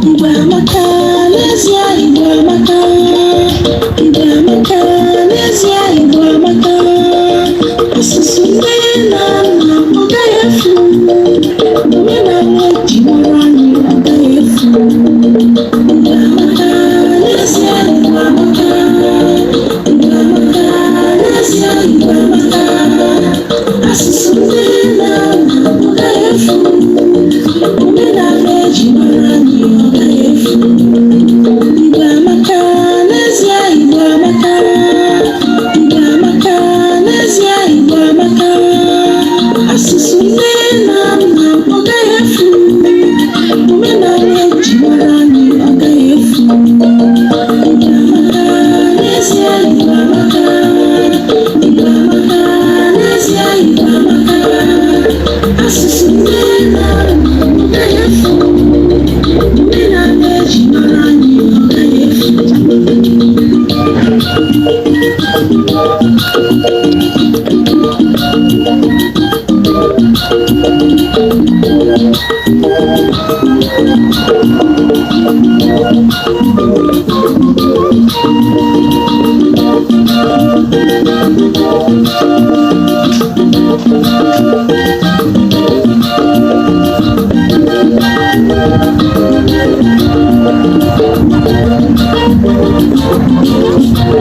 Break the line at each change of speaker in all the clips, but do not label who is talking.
Igwe amaka, n'ezie Igwe amaka. Igwe amaka, n'ezie Igwe amaka. Asụsụ nne na nna ọ gaghị efu, omenala eji mara anyị ọ gaghị efu. Igwe amaka, n'ezie Igwe amaka. Igwe amaka, n'ezie Igwe amaka. Asụsụ nne na nna ọ gaghị efu, omenala eji mara anyị ọ gaghị efu. Igwe amaka, n'ezie Igwe amaka. Igwe amaka, n'ezie Igwe amaka. Asụsụ nne na nna ọ gaghị efu, omenala eji mara anyị ọ gaghị efu. Igwe amaka, n'ezie Igwe amaka. Igwe amaka, n'ezie Igwe amaka. Asụsụ nne na nna ọ gaghị efu, omenala eji mara anyị ọ gaghị efu.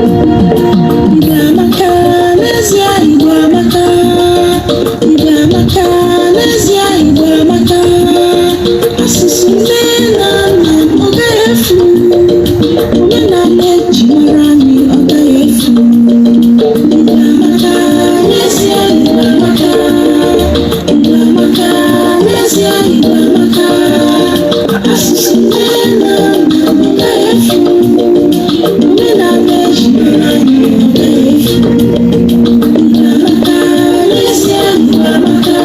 Igwe amaka, n'ezie Igwe amaka. Igwe amaka, n'ezie Igwe amaka. Asụsụ nne na nna ọ gaghị efu, omenala eji mara anyị ọ gaghị efu. Igwe amaka, n'ezie Igwe amaka. Igwe amaka, n'ezie Igwe amaka. Asụsụ nne na nna ọ gaghị efu, omenala eji mara anyị ọ gaghị efu. Igwe amaka, n'ezie Igwe amaka.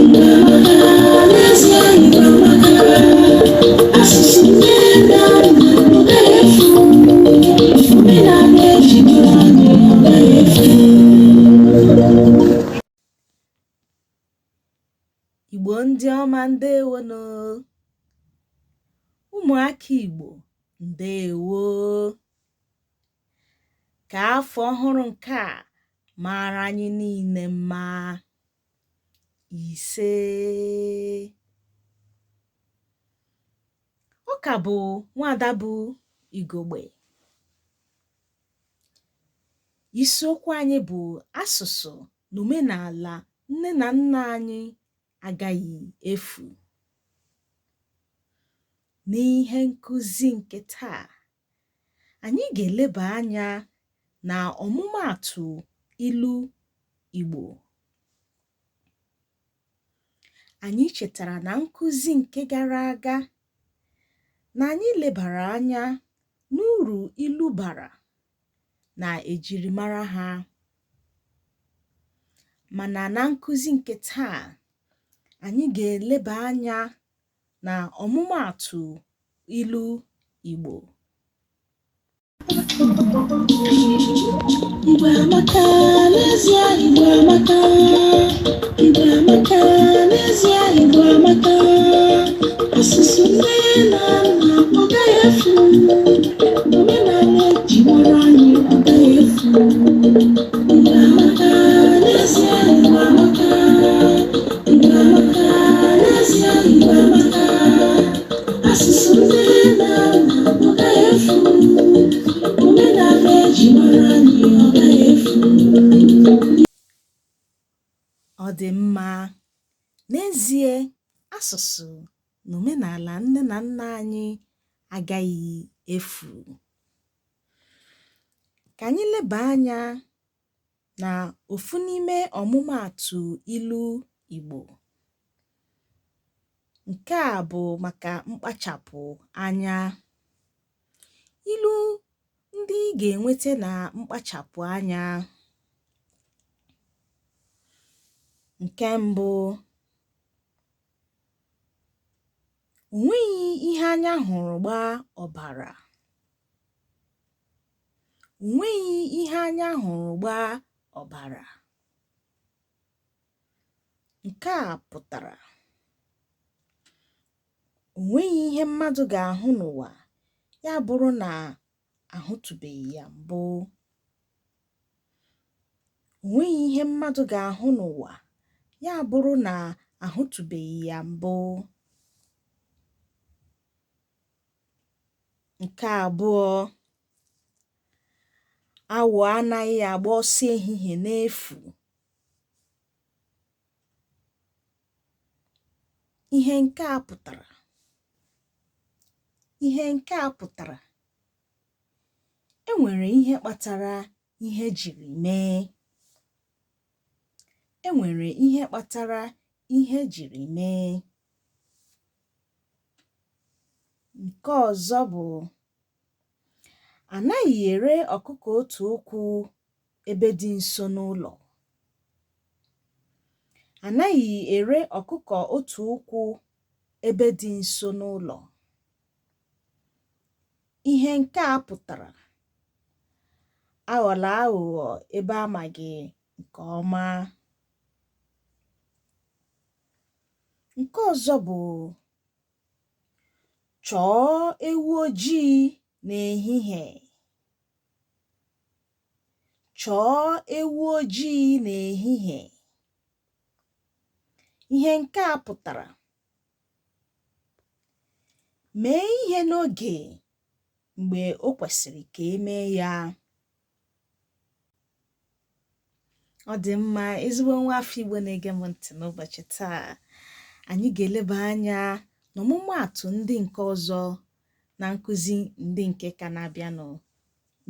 Igwe amaka, n'ezie Igwe amaka. Asụsụ nne na nna ọ gaghị efu, omenala eji mara anyị ọ gaghị efu. Igbo ndị ọma, ndewonu. Ụmụaka Igbo, ndewo. Ka afọ ọhụrụ nke a mara anyị niile mma. Ise. Ọ ka bụ Nwaada bụ Igogbe. Isiokwu anyị bụ asụsụ na omenala nne na nna anyị agaghị efu. N'ihe nkụzi nke taa, anyị ga-eleba anya na ọmụmaatụ ilu Igbo. Anyị chetara na nkụzi nke gara aga na anyị lebara anya n'uru ilu bara na ejirimara ha. Mana na nkụzi nke taa, anyị ga-eleba anya na ọmụmaatụ ilu Igbo. Igwe amaka, n'ezie Igwe amaka. Igwe amaka, n'ezie Igwe amaka. Asụsụ nne na nna ọ gaghị efu, omenala eji mara anyị ọ gaghị efu. Igwe amaka, n'ezie Igwe amaka. Igwe amaka, n'ezie Igwe amaka. Asụsụ nne na nna ọ gaghị efu, omenala eji mara anyị ọ gaghị efu. Ọ dị mma. N'ezie, asụsụ na omenala nne na nna anyị agaghị efu. Ka anyị leba anya na ofu n'ime ọmụmaatụ ilu Igbo. Nke a bụ maka mkpachapụ anya. Ilu ndị ị ga-enweta na mkpachapụ anya. Nke mbụ, o nweghị ihe anya hụrụ gbaa ọbara. O nweghị ihe anya hụrụ gbaa ọbara. Nke a pụtara O nweghị ihe mmadụ ga-ahụ n'ụwa ya bụrụ na ahụtụbeghị ya mbụ. O nweghị ihe mmadụ ga-ahụ n'ụwa ya bụrụ na ahụtụbeghị ya mbụ. Nke abụọ, awọ anaghị agba ọsọ ehihie n'efu. Ihe nke a pụtara enwere ihe kpatara ihe jiri mee. Enwere ihe kpatara ihe jiri mee. Nke ọzọ bụ anaghị ere ọkụkọ otu ụkwụ ebe dị nso n'ụlọ. Anaghị ere ọkụkọ otu ụkwụ ebe dị nso n'ụlọ. Ihe nke a pụtara aghọla aghụghọ ebe amaghị nke ọma. Nke ọzọ bụ chọọ ewu ojii n'ehihie. Chọọ ewu ojii n'ehihie. Ihe nke a pụtara mee ihe n'oge mgbe o kwesịrị ka emee ya. Ọ dị mma, ezigbo nwa afọ Igbo na-ege m ntị n'ụbọchị taa. Anyị ga-eleba anya n'ọmụmaatụ ndị nke ọzọ na nkụzi ndị nke ka na-abịanụ.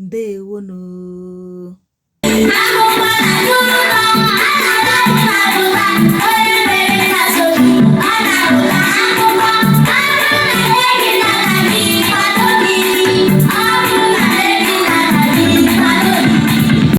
Ndewonu.